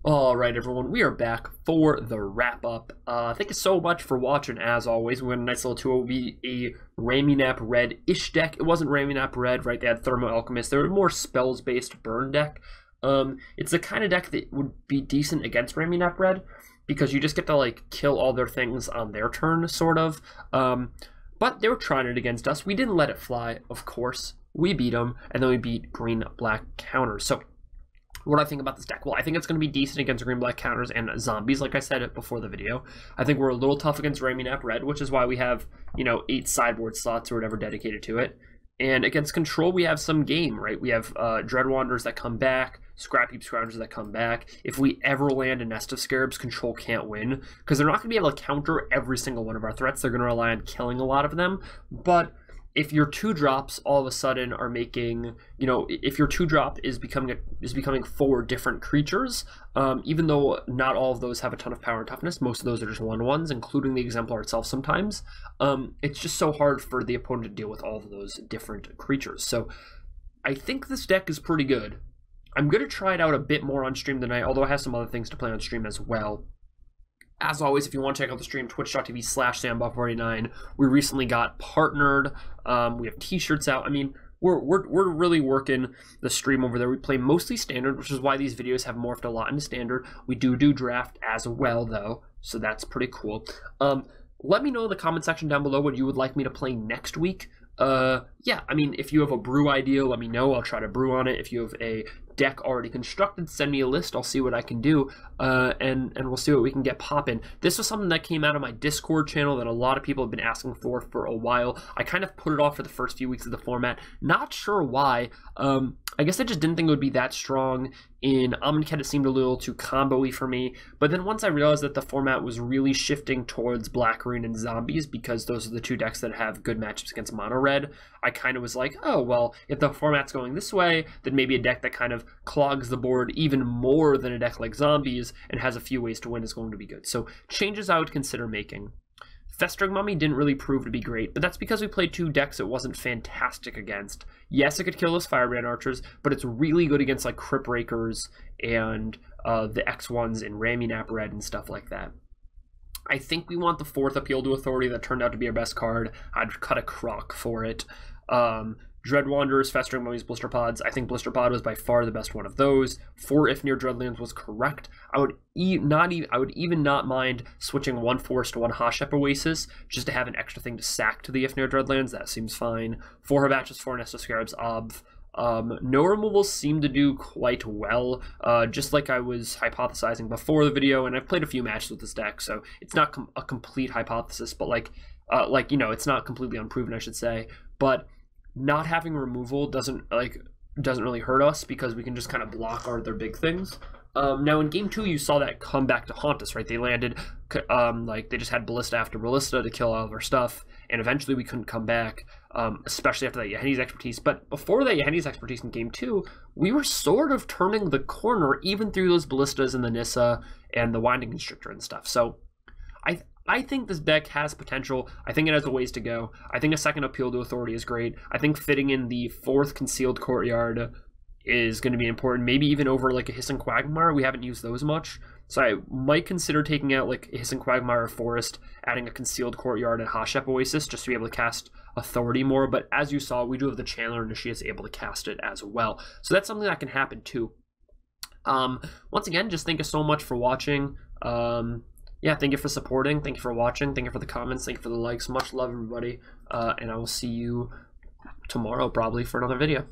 All right, everyone, we are back for the wrap-up. Thank you so much for watching, as always. We went a nice little 2OV, a Raminap Red-ish deck. It wasn't Raminap Red, right? They had Thermo Alchemist. They were more spells-based burn deck. It's the kind of deck that would be decent against Raminap Red, because you just get to, like, kill all their things on their turn, sort of. But they were trying it against us. We didn't let it fly, of course. We beat them, and then we beat green-black counters. So, what do I think about this deck? Well, I think it's going to be decent against green-black counters and zombies, like I said before the video. I think we're a little tough against Raminap Red, which is why we have, 8 sideboard slots or whatever dedicated to it. And against control, we have some game, right? We have Dread Wanderers that come back, Scrap Heap Scroungers that come back. If we ever land a Nest of Scarabs, control can't win, because they're not going to be able to counter every single one of our threats. They're going to rely on killing a lot of them, but if your 2-drops all of a sudden are making, if your 2-drop is becoming 4 different creatures, even though not all of those have a ton of power and toughness, most of those are just 1/1s, including the Exemplar itself sometimes, it's just so hard for the opponent to deal with all of those different creatures. So I think this deck is pretty good. I'm going to try it out a bit more on stream tonight, although I have some other things to play on stream as well. As always, if you want to check out the stream, twitch.tv/SamBuff49. We recently got partnered. We have t-shirts out. I mean, we're really working the stream over there. We play mostly standard, which is why these videos have morphed a lot into standard. We do draft as well, though, so that's pretty cool. Let me know in the comment section down below what you would like me to play next week. Yeah, I mean, if you have a brew idea, let me know. I'll try to brew on it. If you have a deck already constructed, send me a list. I'll see what I can do, and we'll see what we can get popping. This was something that came out of my Discord channel that a lot of people have been asking for a while. I kind of put it off for the first few weeks of the format. Not sure why. I guess I just didn't think it would be that strong. In Amonkhet, it seemed a little too combo-y for me, but then once I realized that the format was really shifting towards Black, Green, and Zombies, because those are the 2 decks that have good matchups against Mono Red, I kind of was like, oh, well, if the format's going this way, then maybe a deck that kind of clogs the board even more than a deck like Zombies and has a few ways to win is going to be good. So changes I would consider making. Festering Mummy didn't really prove to be great, but that's because we played 2 decks it wasn't fantastic against. Yes, it could kill those Firebrand Archers, but it's really good against like Crypt Breakers and the X1s in Raminap Red and stuff like that. I think we want the 4th Appeal to Authority that turned out to be our best card. I'd cut a crock for it. Dread Wanderers, Festering Mummies, Blister Pods. I think Blister Pod was by far the best one of those. 4 If Near Dreadlands was correct. I would even not mind switching 1 Forest to 1 Hashep Oasis just to have an extra thing to sack to the If Near Dreadlands. That seems fine. 4 Hibachus, 4 Nest of Scarabs, Obv. No removals seem to do quite well, just like I was hypothesizing before the video, and I've played a few matches with this deck, so it's not a complete hypothesis, but it's not completely unproven, I should say. But not having removal doesn't really hurt us, because we can just kind of block their big things. Now in game 2 you saw that come back to haunt us, right? They landed they just had Ballista after Ballista to kill all of our stuff, and eventually we couldn't come back, especially after that Yaheni's expertise. But before that Yaheni's expertise in game 2, we were sort of turning the corner even through those Ballistas and the Nissa and the Winding Constrictor and stuff. So I think this deck has potential. I think it has a ways to go. I think a 2nd Appeal to Authority is great. I think fitting in the 4th Concealed Courtyard is going to be important. Maybe even over like a Hissing Quagmire. We haven't used those much. So I might consider taking out like a Hissing Quagmire or Forest, adding a Concealed Courtyard and Hashep Oasis just to be able to cast Authority more. But as you saw, we do have the Channeler, and she is able to cast it as well. So that's something that can happen too. Once again, just thank you so much for watching. Yeah, thank you for supporting, thank you for watching, thank you for the comments, thank you for the likes. Much love, everybody, and I will see you tomorrow probably for another video.